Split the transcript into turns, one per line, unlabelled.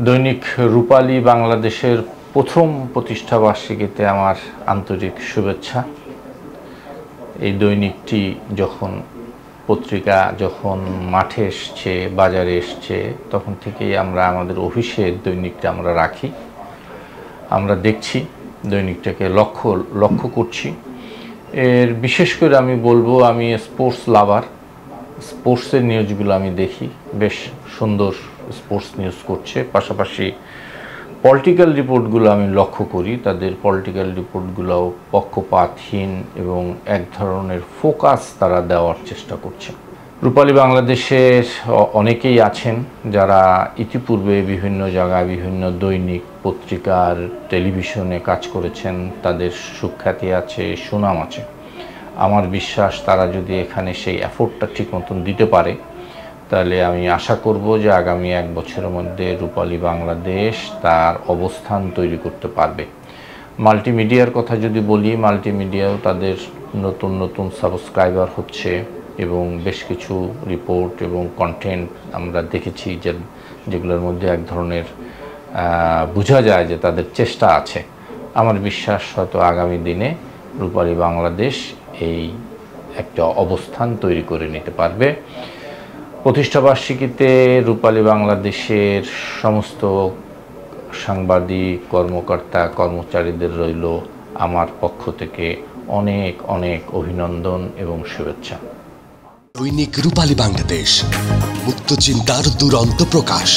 দৈনিক রূপালী বাংলাদেশের প্রথম প্রতিষ্ঠাবার্ষিকীতে আমার আন্তরিক শুভেচ্ছা। এই দৈনিকটি পত্রিকা যখন মাঠে এসছে, বাজারে এসছে, তখন থেকেই আমরা আমাদের অফিসের দৈনিকটা আমরা রাখি। আমরা দেখছি দৈনিকটাকে লক্ষ্য করছি। এর বিশেষ করে আমি বলবো, আমি স্পোর্টস লাভার, স্পোর্টসের নিউজগুলো আমি দেখি, বেশ সুন্দর স্পোর্টস নিউজ করছে। পাশাপাশি পলিটিক্যাল রিপোর্টগুলো আমি লক্ষ্য করি, তাদের পলিটিক্যাল রিপোর্টগুলোও পক্ষপাতহীন এবং এক ধরনের ফোকাস তারা দেওয়ার চেষ্টা করছে। রূপালী বাংলাদেশের অনেকেই আছেন যারা ইতিপূর্বে বিভিন্ন জায়গায় বিভিন্ন দৈনিক পত্রিকার টেলিভিশনে কাজ করেছেন, তাদের সুখ্যাতি আছে, সুনাম আছে। আমার বিশ্বাস তারা যদি এখানে সেই এফোর্টটা ঠিক মতন দিতে পারে, তাহলে আমি আশা করব যে আগামী 1 বছরের মধ্যে রূপালী বাংলাদেশ তার অবস্থান তৈরি করতে পারবে। মাল্টিমিডিয়ার কথা যদি বলি, মাল্টিমিডিয়াও তাদের নতুন নতুন সাবস্ক্রাইবার হচ্ছে এবং বেশ কিছু রিপোর্ট এবং কন্টেন্ট আমরা দেখেছি যেগুলোর মধ্যে এক ধরনের বোঝা যায় যে তাদের চেষ্টা আছে। আমার বিশ্বাস হয়তো আগামী দিনে রূপালী বাংলাদেশ এই একটা অবস্থান তৈরি করে নিতে পারবে। প্রতিষ্ঠাবার্ষিকীতে রূপালী বাংলাদেশের সমস্ত সাংবাদিক, কর্মকর্তা, কর্মচারীদের রইল আমার পক্ষ থেকে অনেক অনেক অভিনন্দন এবং শুভেচ্ছা।
দৈনিক রূপালী বাংলাদেশ, মুক্ত চিন্তার দুরন্ত প্রকাশ।